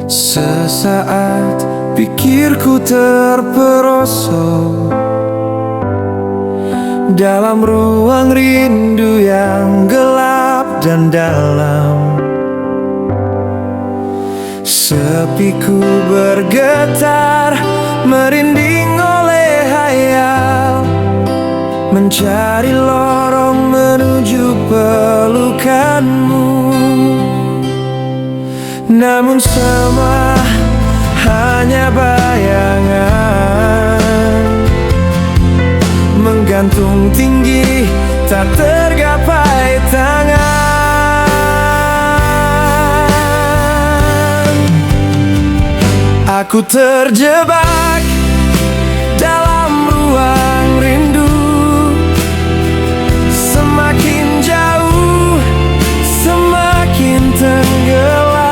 Sesaat pikirku terperosok dalam ruang rindu yang gelap dan dalam. Sepiku bergetar, merinding oleh hayal, mencari lorong menuju pelukanmu. Namun semua hanya bayangan, menggantung tinggi tak tergapai tangan. Aku terjebak dalam ruang rindu, semakin jauh semakin tenggelam.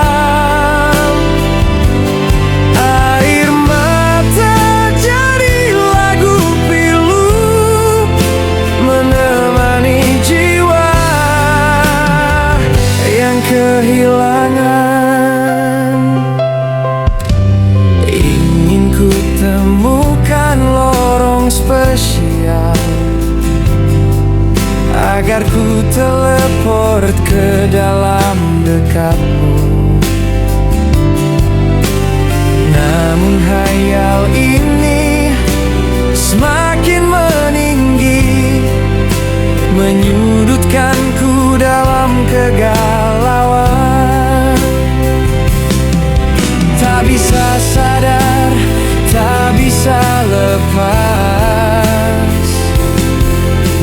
Kehilangan, ingin ku temukan lorong spesial agar ku teleport ke dalam dekatmu. Namun hayal ini semakin meninggi, menyudutkanku dalam kegalauan. Tak bisa sadar, tak bisa lepas,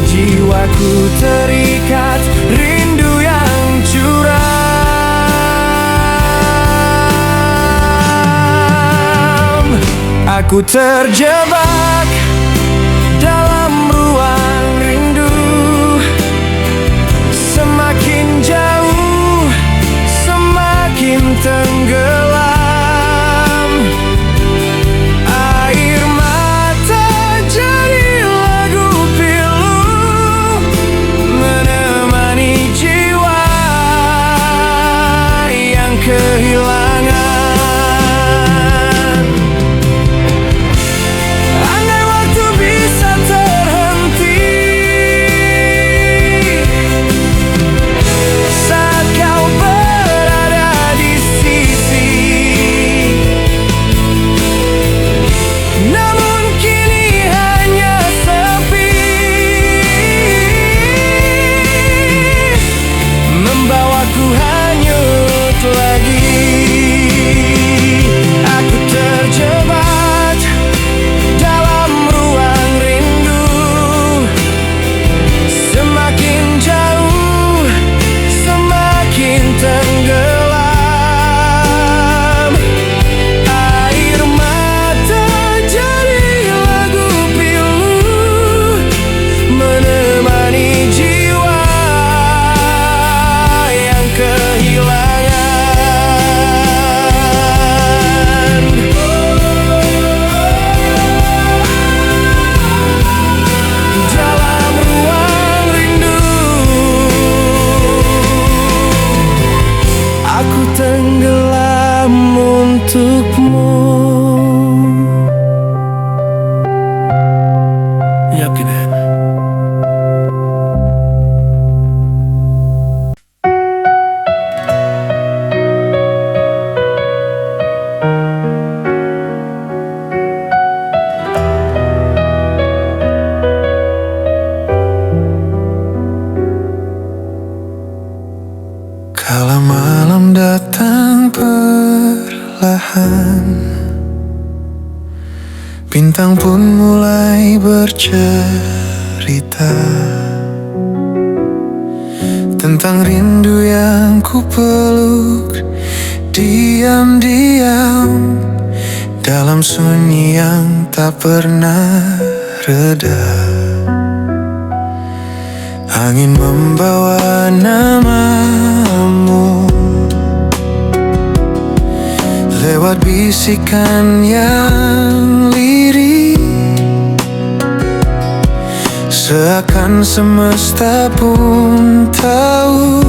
jiwaku terikat rindu yang curam. Aku terjebak dalam ruang rindu, semakin jauh semakin tenggelam. Air mata jadi lagu pilu, menemani jiwa yang kehilangan. Andai waktu bisa terhenti saat kau berada di sisi, namun kini hanya sepi, membawaku hanyut lagi. Aku terjebak dalam ruang rindu, semakin jauh semakin tenggelam. Air mata jadi lagu pilu, menemani jiwa yang kehilangan. Dalam ruang rindu, aku tenggelam untukmu. Yakin ya? Kala malam datang perlahan, bintang pun mulai bercerita tentang rindu yang ku peluk diam-diam dalam sunyi yang tak pernah reda. Angin membawa namamu lewat bisikan yang lirih, seakan semesta pun tahu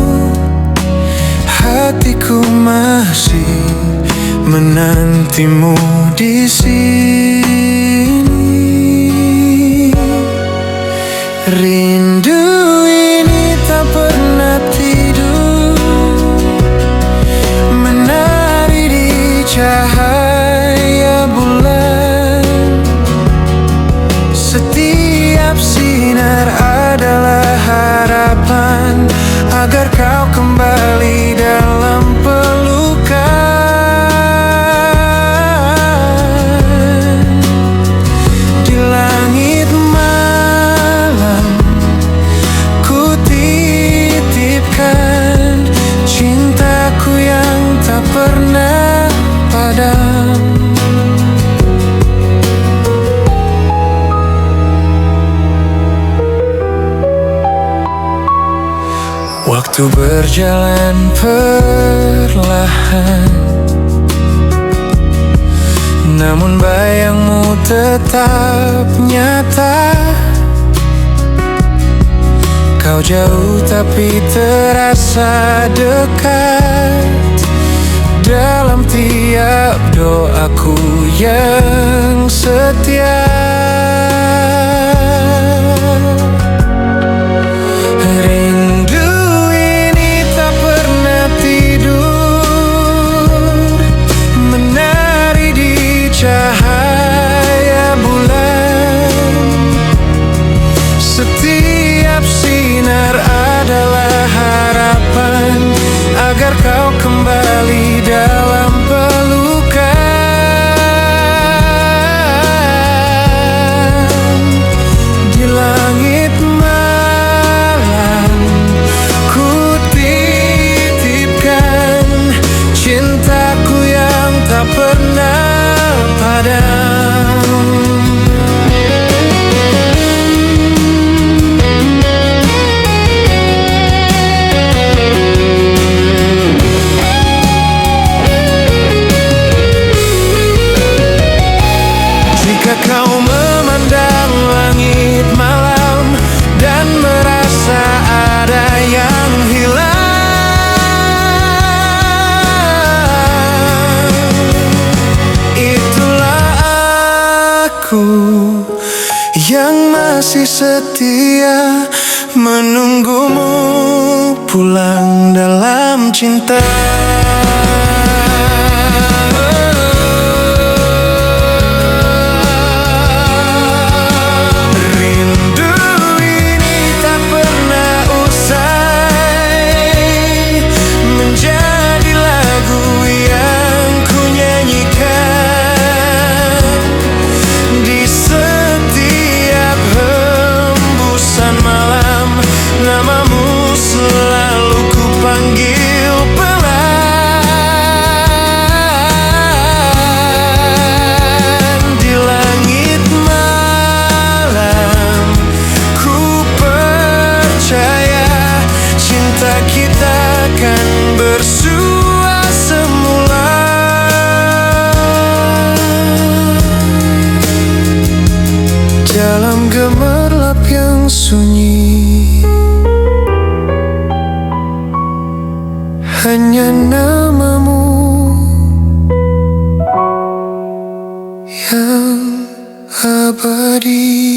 hatiku masih menantimu di sini. Rindu ini tak pernah tidur, menari di cahaya bulan. Setiap sinar adalah harapan agar kau kembali dalam pelukan. Di langit malam ku titipkan cintaku yang tak pernah padam. Waktu berjalan perlahan, namun bayangmu tetap nyata. Kau jauh tapi terasa dekat dalam tiap doaku yang setia. Cahaya bulan, setiap sinar adalah harapan agar kau kembali dalam pelukan. Di langit malam ku titipkan cintaku yang tak pernah padam. Jika kau memandang langit malam dan merasa ada yang hilang, itulah aku yang masih setia menunggumu pulang dalam cinta. Rindu ini tak pernah usai menjadi lagu yang ku nyanyikan. Di setiap hembusan malam, namamu selalu ku panggil pelan. Di langit malam ku percaya cinta kita akan bersua semula. Dalam gemerlap yang sunyi, hanya namamu yang abadi.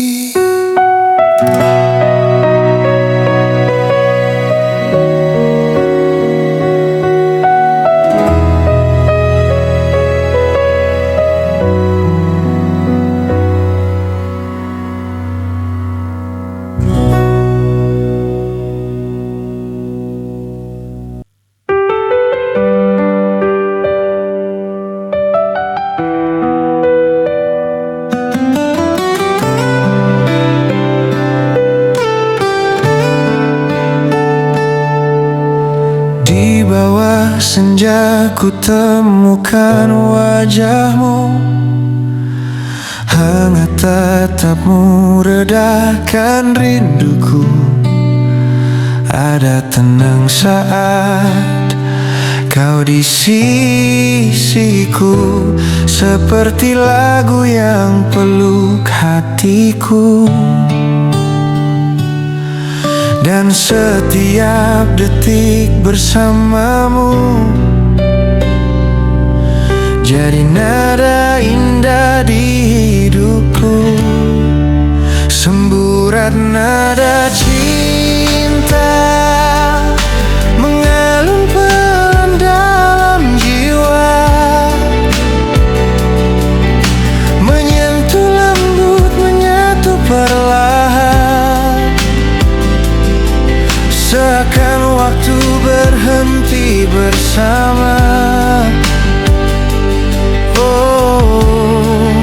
Di bawah senja ku temukan wajahmu, hangat tatapmu redakan rinduku. Ada tenang saat kau di sisiku, seperti lagu yang peluk hatiku. Dan setiap detik bersamamu nada indah di hidupku, semburat nada cinta mengalun pelan dalam jiwa, menyentuh lembut, menyatu perlahan, seakan waktu berhenti bersama. Oh,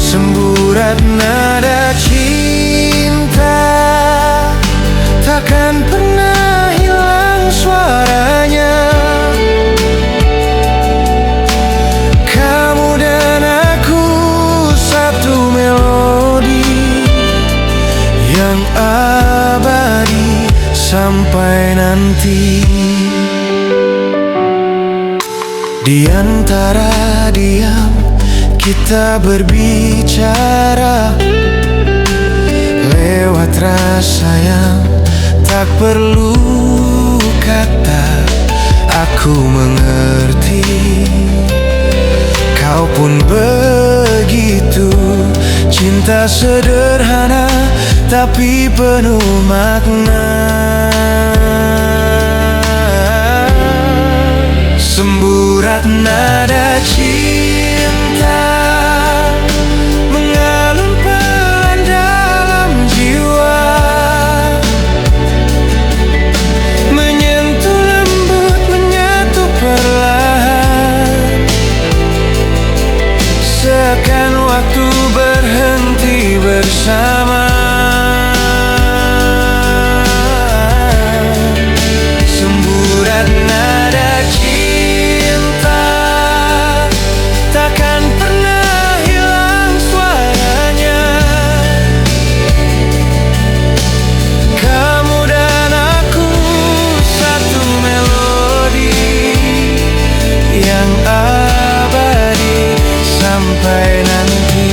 semburat nada cinta takkan pernah hilang suaranya. Kamu dan aku satu melodi yang abadi sampai nanti. Di antara diam kita berbicara lewat rasa yang tak perlu kata. Aku mengerti, kau pun begitu. Cinta sederhana tapi penuh makna. Semburat nada cinta mengalun pelan dalam jiwa, menyentuh lembut, menyatu perlahan, seakan waktu berhenti bersama. Semburat nada cinta takkan pernah hilang suaranya. Kamu dan aku satu melodi yang abadi sampai nanti.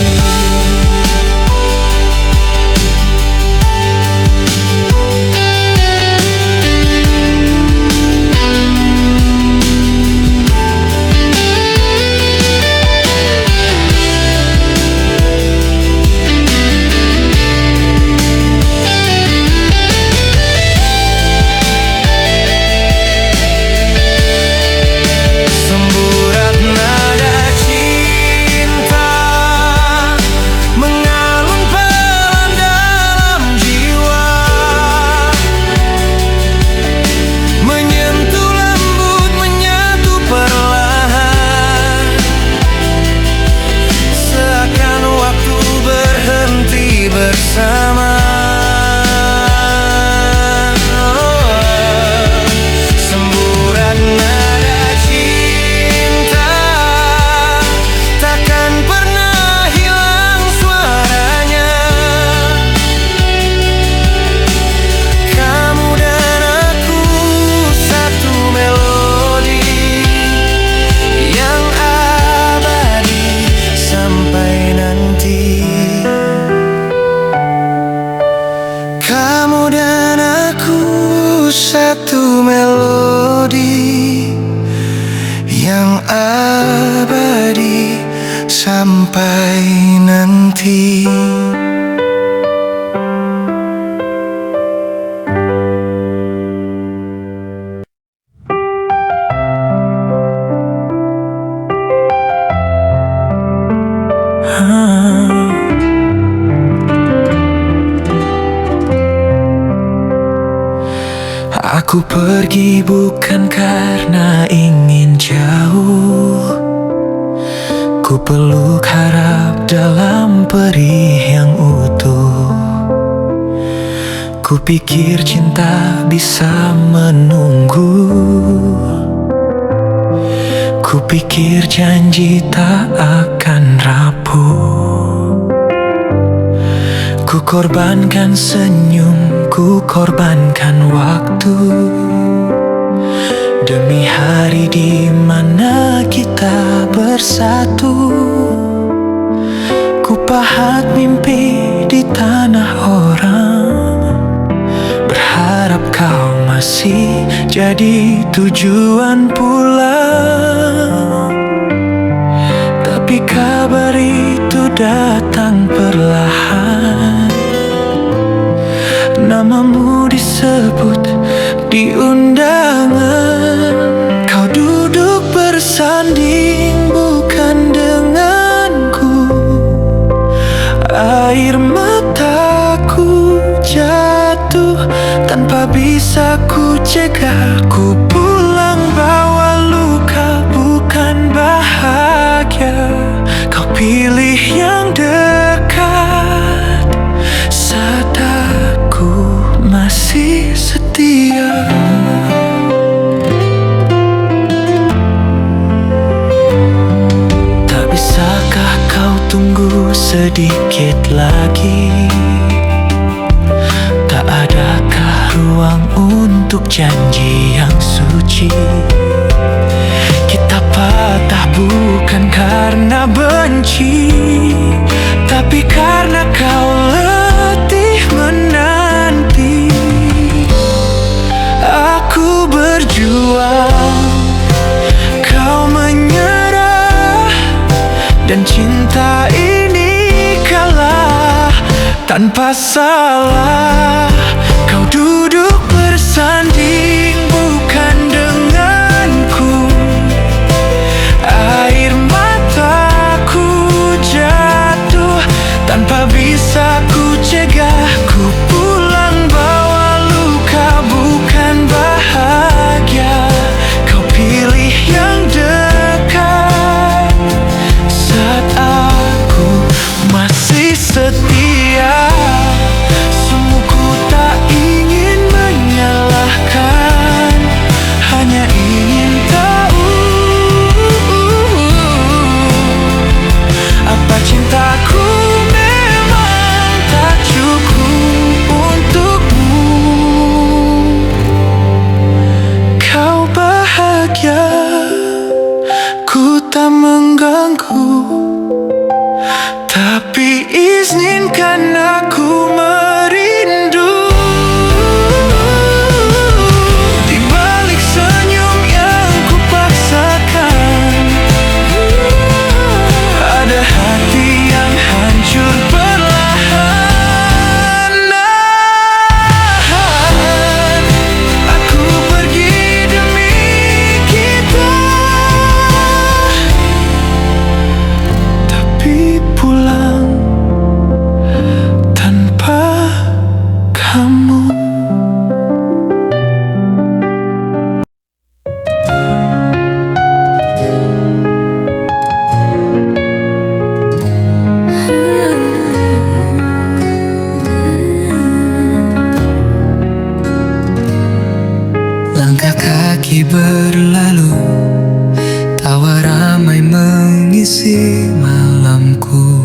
Bersama. Semburat nada cinta takkan pernah hilang suaranya. Kamu dan aku satu melodi yang abadi sampai nanti. Kamu dan aku satu melodi yang abadi sampai nanti. Aku pergi bukan karena ingin jauh, ku peluk harap dalam perih yang utuh. Ku pikir cinta bisa menunggu, ku pikir janji tak akan rapuh. Ku korbankan senyum, ku korbankan waktu, demi hari di mana kita bersatu. Ku pahat mimpi di tanah orang, berharap kau masih jadi tujuan pulang. Kabar itu datang perlahan, namamu disebut di undangan. Kau duduk bersanding bukan denganku. Air mataku jatuh tanpa bisa ku cegah. Ku pulang bawa luka bukan bahagia. Kau pilih yang dekat saat aku masih setia. Tak bisakah kau tunggu sedikit lagi? Tak adakah ruang untuk janji yang suci? Kita patah bukan karena benci, tapi karena kau letih menanti. Aku berjuang, kau menyerah, dan cinta ini kalah tanpa salah. Kau duduk bersanding bukan denganku. Air mataku jatuh tanpa bisa ku cegah. Ku pulang bawa luka bukan bahagia. Kau pilih yang dekat saat aku masih setia. Sungguh tak ingin menyalahkan, hanya ingin tahu apa cintaku memang tak cukup untukmu. Kau bahagia, ku tak mengganggu, tapi izinkan aku merindu. Di balik senyum yang ku paksakan, ada hati yang hancur perlahan. Aku pergi demi kita, tapi pulang tanpa kamu. Langkah kaki berlalu, tawa ramai mengisi malamku.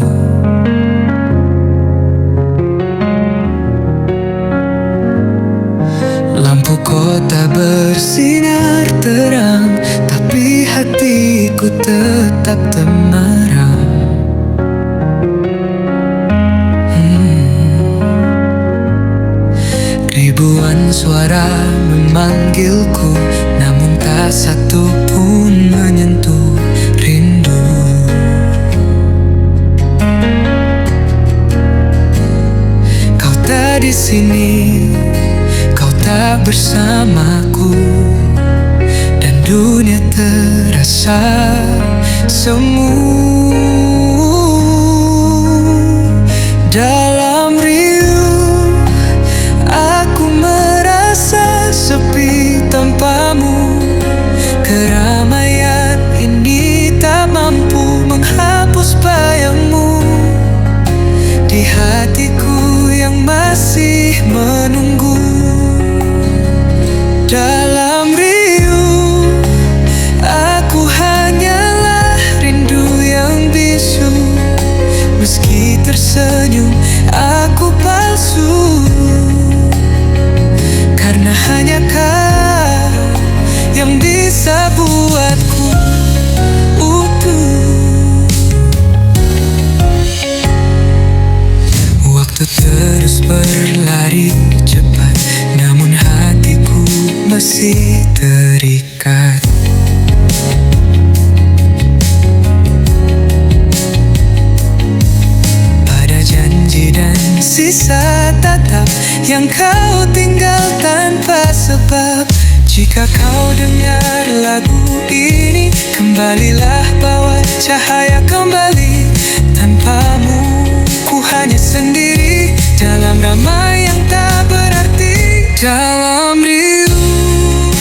Lampu kota bersinar terang, tapi hatiku tetap temaram. Ribuan suara memanggilku, namun tak satu pun menyentuh rindu. Kau tak di sini, kau tak bersamaku, dan dunia terasa semu. Dalam riuh aku merasa sepi tanpamu. Keramaian ini tak mampu menghapus bayangmu di hatiku yang masih menunggu. Dalam riuh aku hanyalah rindu yang bisu. Meski tersenyum aku palsu, karena hanya kau yang bisa buatku utuh. Waktu terus berlari cepat yang kau tinggal tanpa sebab. Jika kau dengar lagu ini, kembalilah bawa cahaya kembali. Tanpamu ku hanya sendiri dalam ramai yang tak berarti. Dalam riuh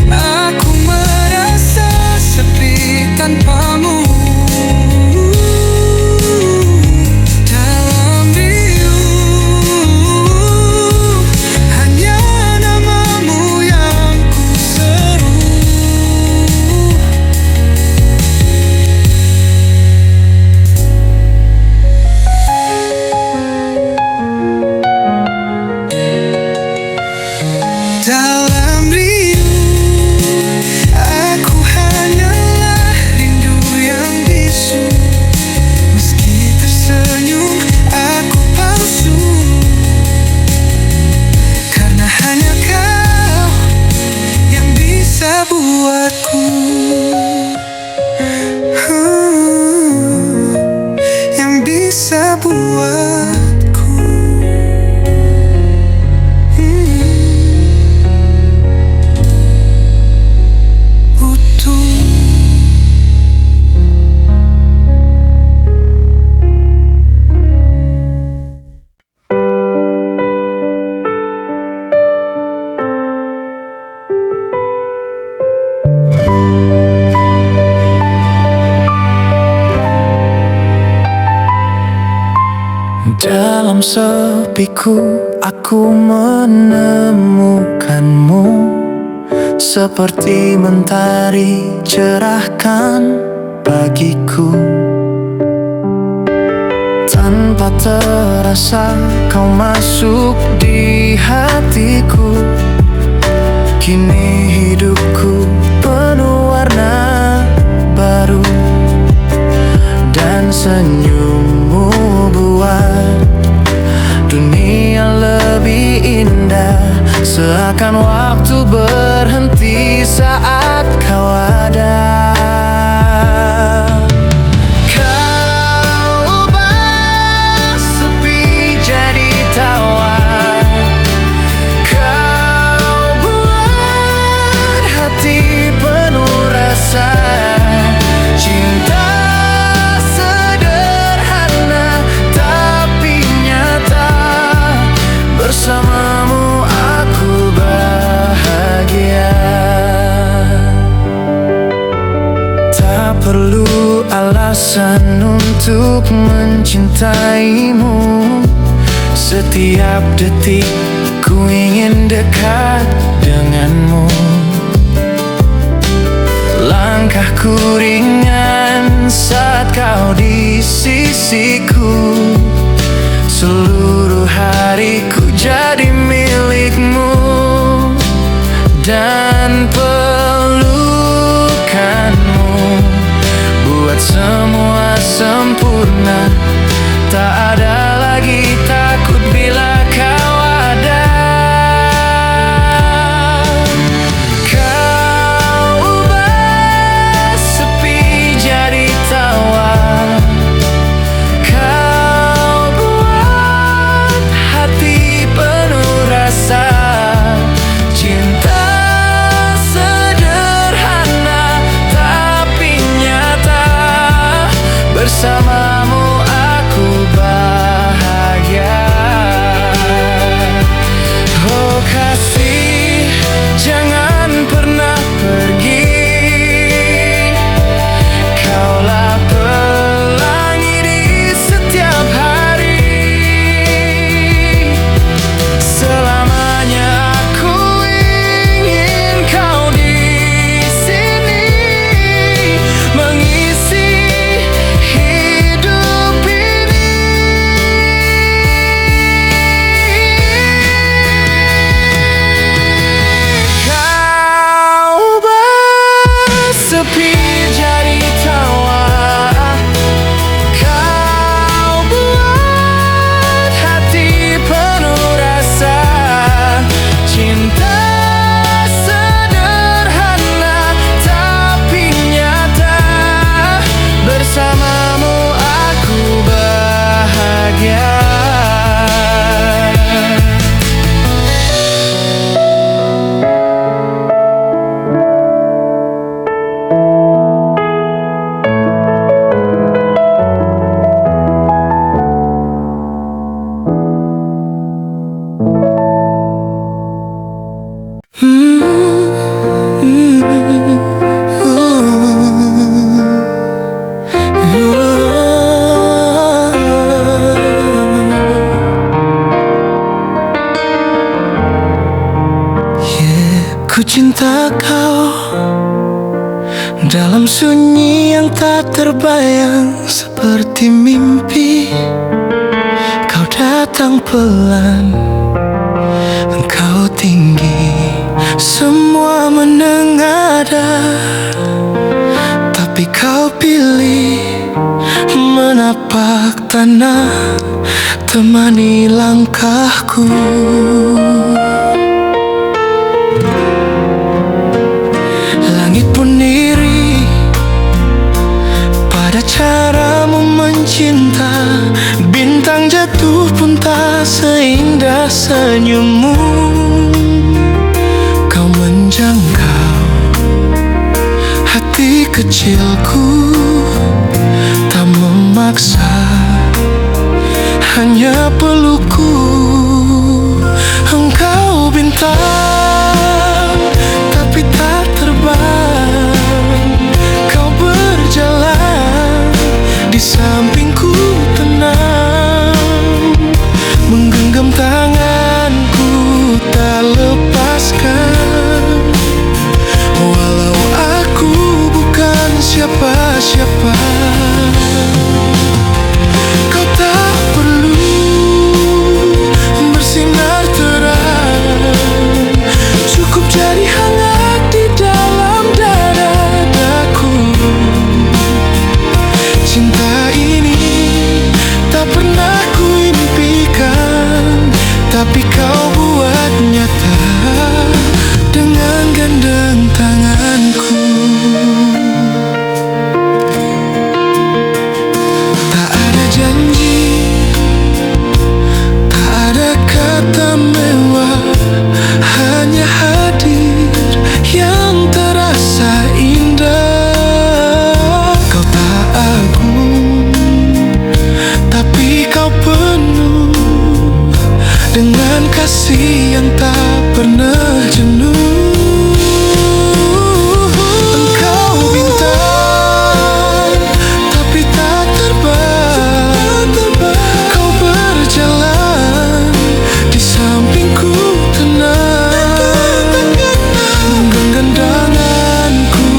aku merasa sepi tanpamu. Dalam riuh aku hanyalah rindu yang bisu. Meski tersenyum aku palsu, karena hanya kau yang bisa buatku, yang bisa buatku Dalam sepiku aku menemukanmu, seperti mentari cerahkan pagiku. Tanpa terasa kau masuk di hatiku. Kini hidupku penuh warna baru, dan senyummu buat dunia lebih indah. Seakan waktu berhenti saat kau ada. Kau ubah sepi jadi tawa. Kau buat hati penuh rasa cinta. Bersamamu aku bahagia. Tak perlu alasan untuk mencintaimu. Setiap detik ku ingin dekat denganmu. Langkahku ringan saat kau di sisiku. Seluruh hariku jadi milikmu, dan pelukanmu buat semua sempurna. Tak ada lagi takut bila kau ada. Kau ubah sepi jadi tawa. Cinta sederhana tapi nyata. Bersamamu cinta kau dalam sunyi yang tak terbayang, seperti mimpi. Kau datang pelan, engkau tinggi, semua menengada, tapi kau pilih menapak tanah, temani langkahku. Langit pun iri pada caramu mencinta, bintang jatuh pun tak seindah senyummu. Kau menjangkau hati kecilku, tak memaksa, hanya pelukku. Engkau bintang tapi tak terbang, kau berjalan di sampingku tenang, menggenggam tanganku tak lepaskan. Walau aku bukan siapa-siapa, kau tak perlu bersinar terang, cukup jadi hangat di dalam dadaku. Cinta ini tak pernah kuimpikan, tapi kau buat nyata dengan gendeng tanganku. Tak ada janji, tak ada kata mewah, hanya hadir yang terasa indah. Kau tak agung, tapi kau penuh dengan kasih yang tak pernah jenuh. Engkau bintang tapi tak terbang, kau berjalan di sampingku tenang, menggenggam tanganku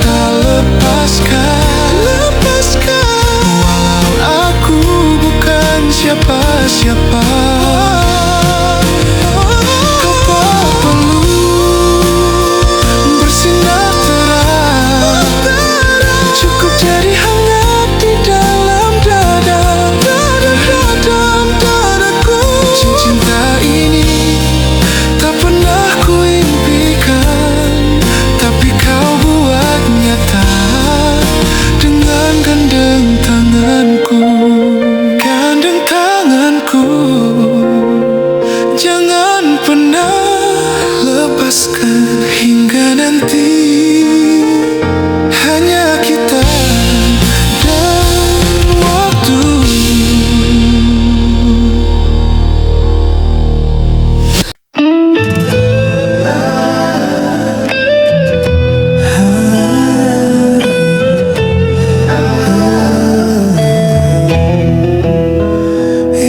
tak lepaskan. Walau aku bukan siapa-siapa, kau tak perlu bersinar terang, cukup jadi hangat di dalam dadaku. Cinta ini tak pernah kuimpikan, tapi kau buat nyata dengan gandeng tanganku. Gandeng tanganku, jangan pernah lepaskan hingga nanti hanya kita dan waktu.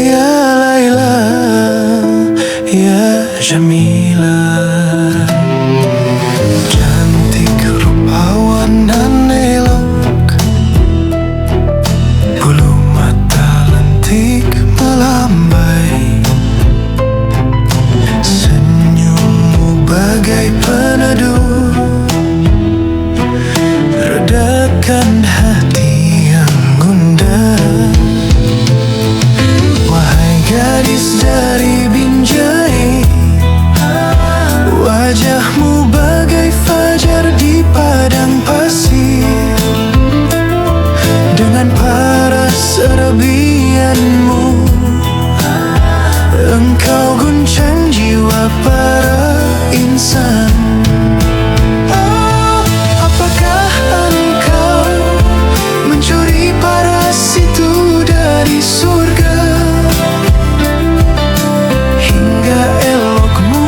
Ya Laila, ya Jamila, cantik rupawan dan elok, bulu mata lentik melambai, senyummu bagai peneduh, redakan hati yang gundah. Wahai gadis dari Binjai, wajahmu bagai fajar di padang pasir, dengan paras serabianmu engkau guncang jiwa para insan. Oh, apakah engkau mencuri paras itu dari surga, hingga elokmu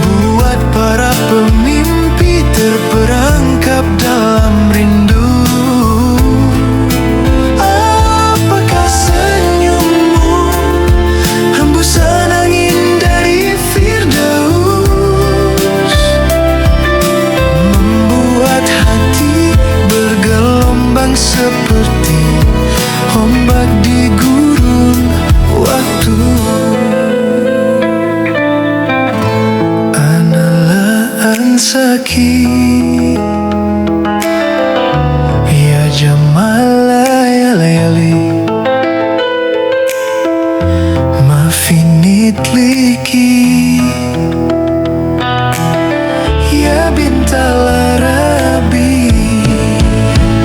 buat para pemimpi terperangkap dalam rindu. Apakah senyummu hembusan angin dari Firdaus, seperti ombak di gurun waktu. Analah ansaki ya jamala layali ma finit liki ya bintala rabi.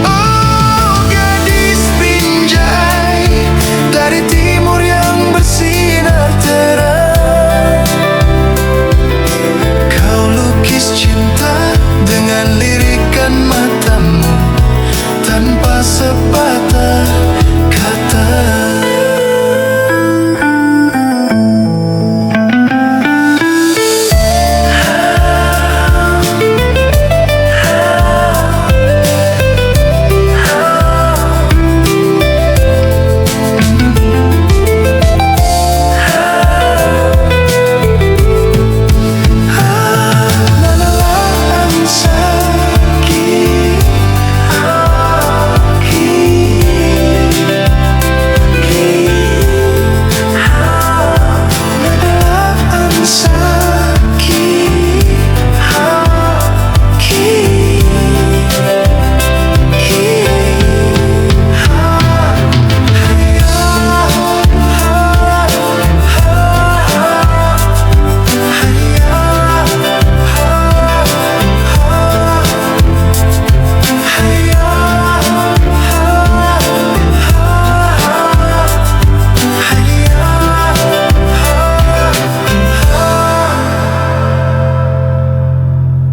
Oh gadis pinjai dari timur yang bersinar terang, kau lukis cinta dengan lirikan matamu tanpa sepatah kata.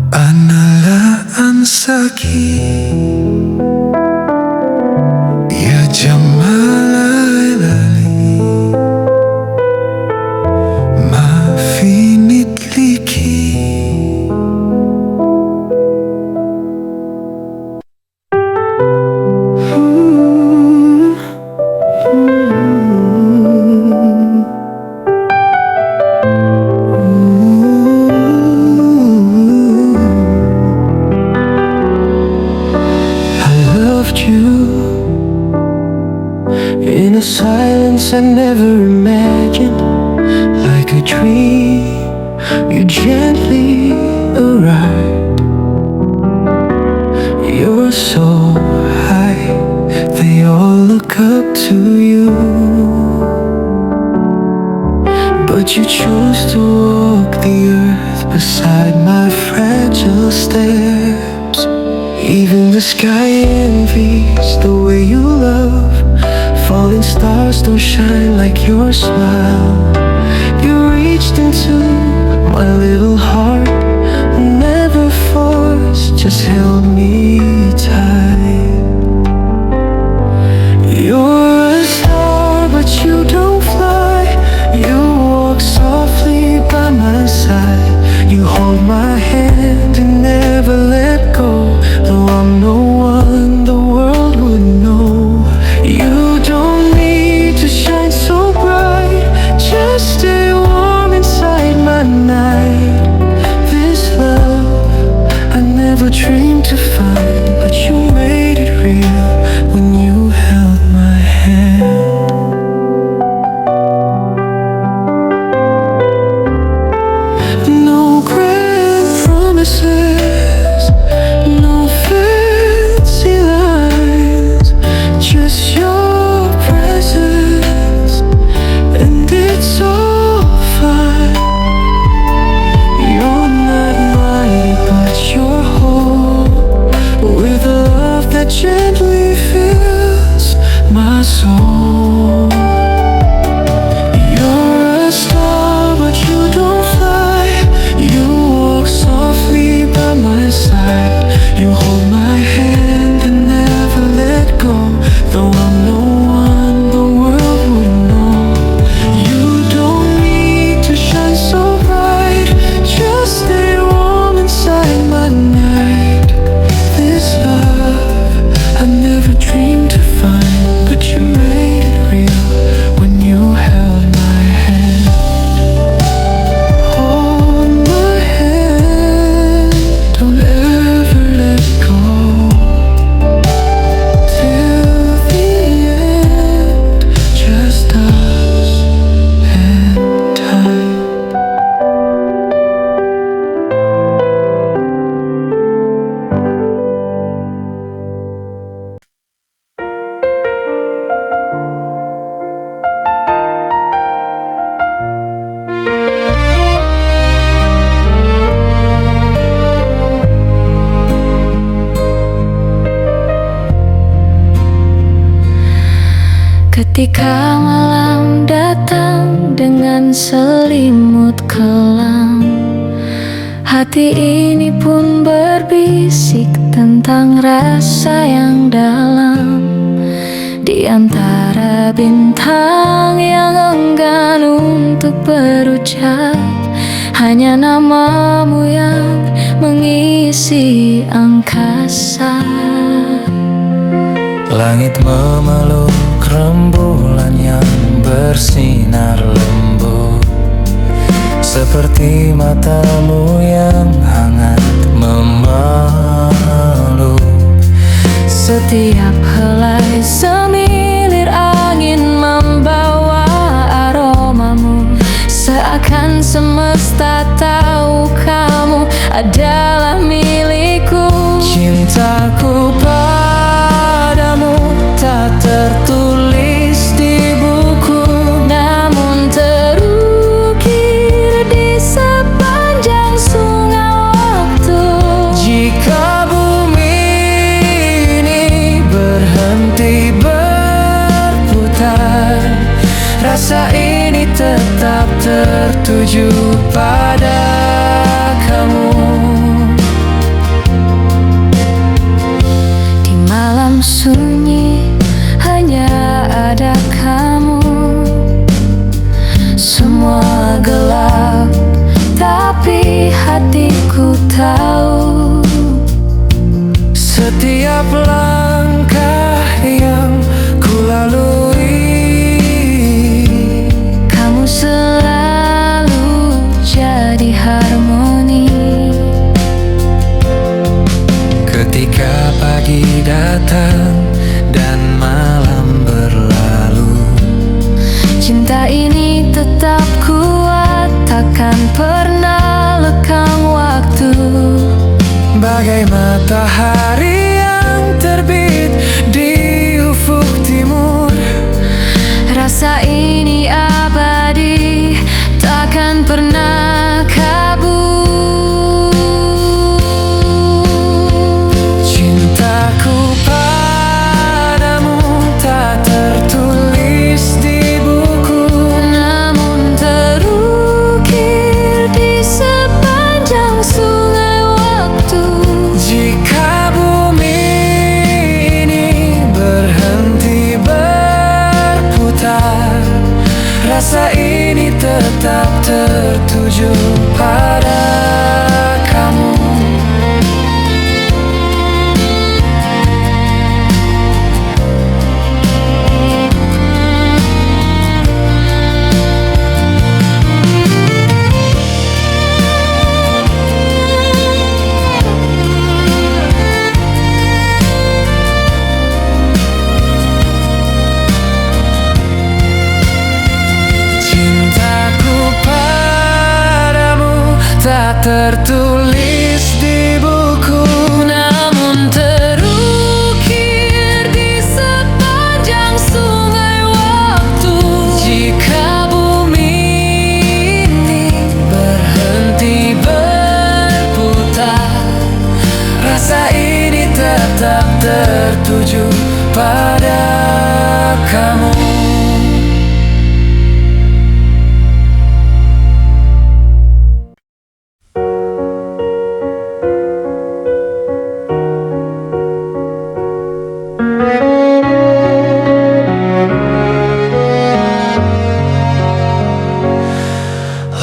Analah ansaki ya jamalalali ma finit liki. In a silence I never imagined, like a dream, you gently arrived. You're so high, they all look up to you, but you choose to walk the earth beside my fragile steps. Even the sky envies the way you love. Falling stars don't shine like your smile. You reached into my little heart, never forced, just held me tight. You're a star, but you don't fly. You walk softly by my side. You hold my hand and never let go. Though I'm no one the world would know, you don't need to shine so bright. Just stay warm inside my night. This love I never dreamed to find, but you made it real when you held my hand. No grand promises, no fancy lines, just your presence, and it's all fine. You're not mine, but you're whole, with a love that gently fills my soul. You're a star, but you don't fly. You walk softly by my side. You hold my hand and never let go. Though I'm no one the world would know, you don't need to shine so bright. Just stay warm inside my night. This love I never dreamed to find, but you made Ketika malam datang dengan selimut kelam, hati ini pun berbisik tentang rasa yang dalam. Di antara bintang yang enggan untuk berucap, hanya namamu yang mengisi angkasa. Langit memeluk rembulan yang bersinar lembut, seperti matamu yang hangat memeluk. Setiap helai semilir angin membawa aromamu, seakan semesta tahu kamu adalah milikku. Cintaku padamu tak tertulis di buku, namun terukir di sepanjang sungai waktu. jika bumi ini berhenti berputar, rasa ini tetap tertuju pada kamu. Di malam sunyi hanya ada kamu. Semua gelap, tapi hatiku tahu. Setiap langkah yang ku lalui, Kamu selalu jadi harmoni. ketika pagi datang dan malam berlalu, Cinta ini tetap kuat, takkan pernah lekang waktu. bagai matahari yang terbit di ufuk timur. Rasa ini abadi, takkan pernah kabur. Cintaku padamu tak tertulis di buku, Namun terukir di sepanjang sungai waktu. jika bumi ini berhenti berputar, rasa ini tetap tertuju pada kamu. Cintaku padamu tak tertulis di buku, Namun terukir di sepanjang sungai waktu. jika bumi ini berhenti berputar, rasa ini tetap tertuju pada kamu.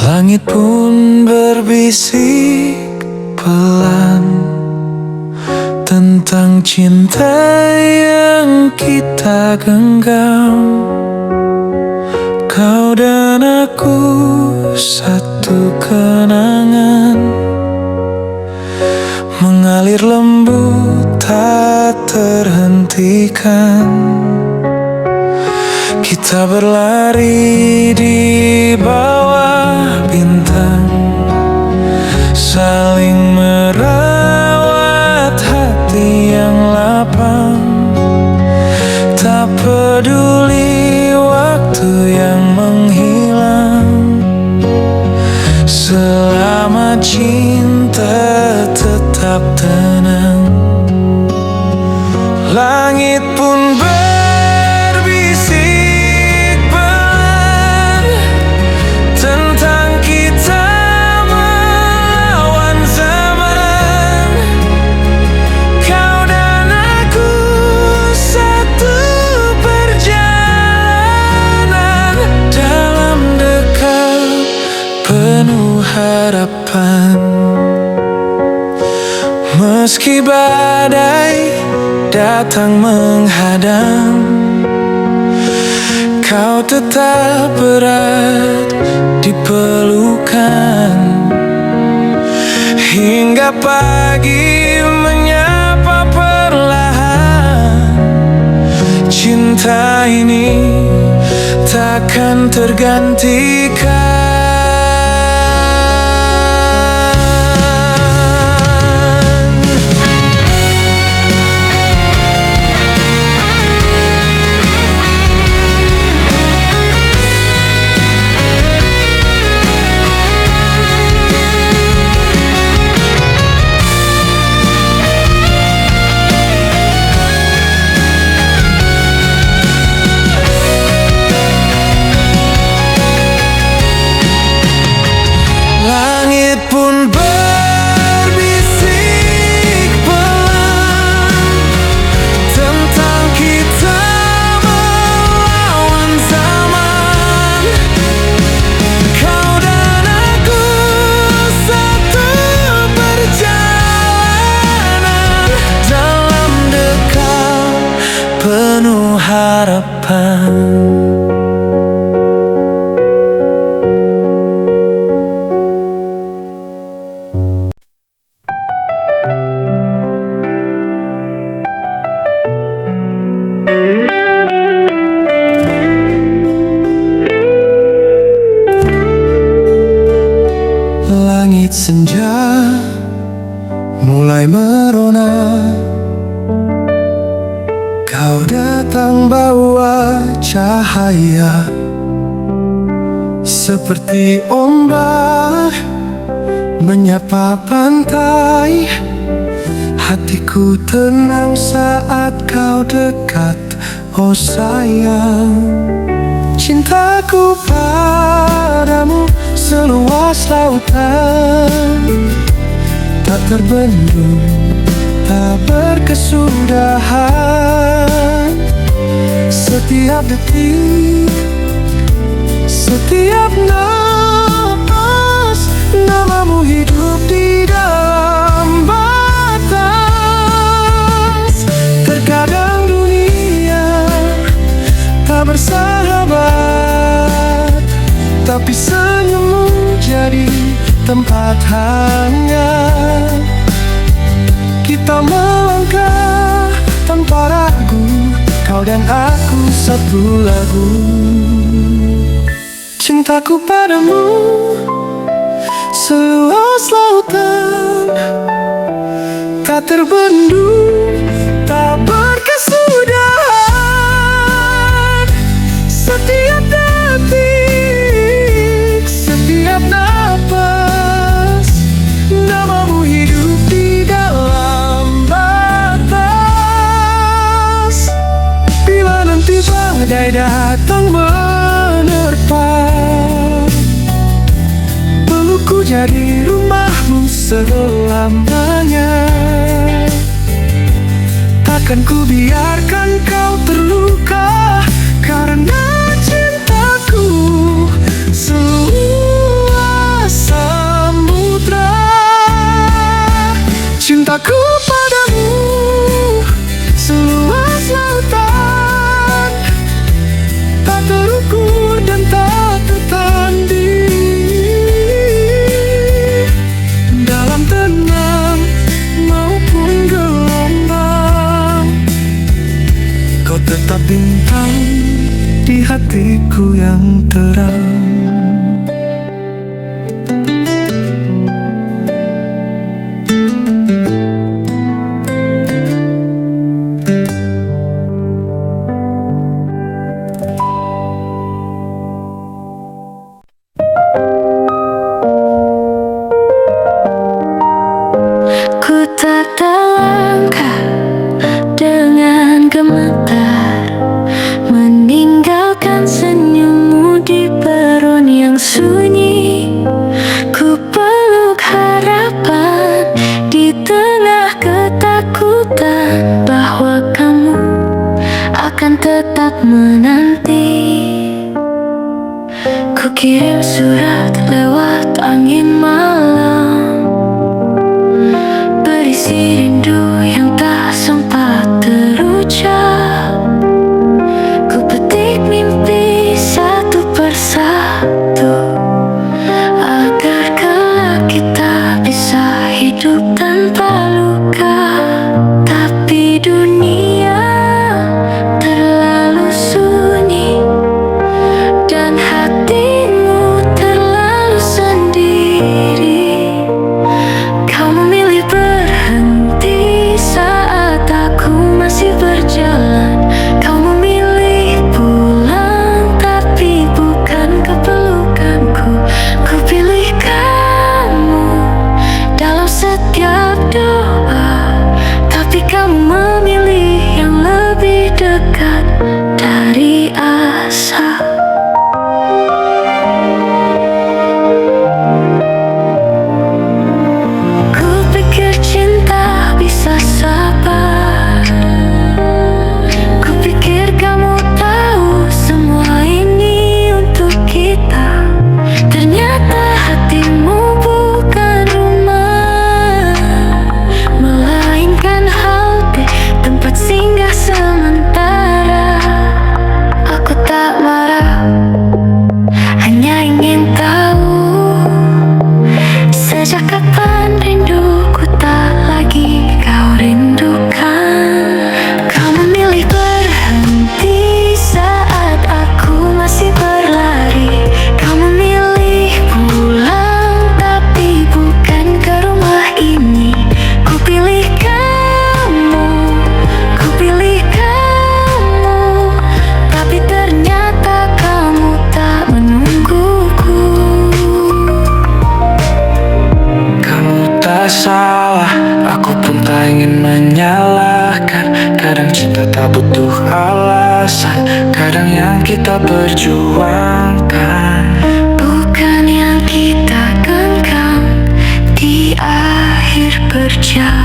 Langit pun berbisik pelan tentang cinta yang kita genggam. Kau dan aku satu kenangan, mengalir lembut tak terhentikan. Kita berlari di bawah bintang, saling merawat hati yang lapang. Tak peduli waktu yang menghilang, selama cinta tetap tenang. Langit pun berbisik harapan. Meski badai datang menghadang, kau tetap berat di pelukan. Hingga pagi menyapa perlahan, cinta ini takkan tergantikan. Langit pun berbisik pelan tentang kita melawan zaman. Kau dan aku satu perjalanan dalam dekam penuh harapan. Langit senja mulai merona, kau datang bawa cahaya seperti ombak menyapa pantai. Hatiku tenang saat kau dekat, oh sayang. Cintaku padamu seluas lautan, tak terbendung, tak berkesudahan. Setiap detik, setiap napas, namamu hidup di dalam batas. Terkadang dunia tak bersahabat, tapi senyummu jadi tempat hangat. Kita melangkah tanpa ragu, kau dan aku satu lagu. Cintaku padamu seluas lautan, tak terbendung, tak berkesudahan. Setiap detik, setiap napas, namamu hidup di dalam batas. Bila nanti badai datang menerpa, pelukku jadi rumahmu selamanya. Takkan ku biarkan kau terluka, karena cintaku seluas samudra. Cintaku padamu seluas lautan, tak terukur dan tak tertanding. Dalam tenang maupun gelombang, kau tetap bintang di hatiku yang terang. Ku tata langkah dengan gemetar, meninggalkan senyummu di peron yang sunyi. Ku peluk harapan di tengah ketakutan, bahwa kamu akan tetap menanti. Ku kirim surat lewat angin malam, berisi rindu yang tak sempat terucap. Ku petik mimpi satu persatu, agar kelak kita bisa hidup tanpa luka. Tapi dunia terlalu sunyi, dan hatimu terlalu sendiri. Kau memilih berhenti saat aku masih berjalan. Kau memilih pulang, tapi bukan ke pelukanku. Ku pilih kamu dalam setiap doa, tapi kamu memilih yang lebih dekat dari asa. Ku pikir cinta bisa sabar, ku pikir kamu tahu semua ini untuk kita. Ternyata hatimu bukan rumah, melainkan halte, tempat singgah sementara. Aku tak marah, hanya ingin tahu, sejak kapan rinduku tak lagi kau rindukan. Kau memilih berhenti saat aku masih berlari. Kau memilih pulang, tapi bukan ke rumah ini. Ku pilih kamu, ku pilih kamu, tapi ternyata kamu tak menungguku. Kamu tak salah, aku pun tak ingin menyalahkan. Kadang cinta tak butuh alasan, kadang yang kita perjuangkan Bukan yang kita genggam di akhir perjalanan.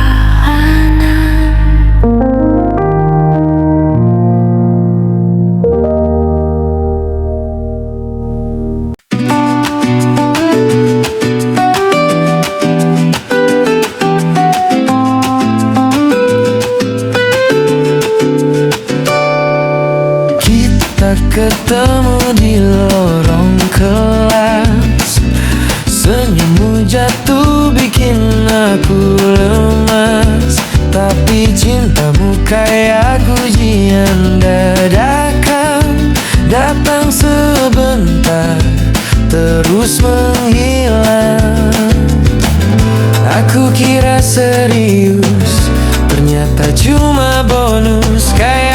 Kita ketemu di lorong kelas, senyummu jatuh bikin aku lemas. Tapi cintamu kayak ujian dadakan, datang sebentar terus menghilang. Aku kira serius, ternyata cuma bonus. Kayak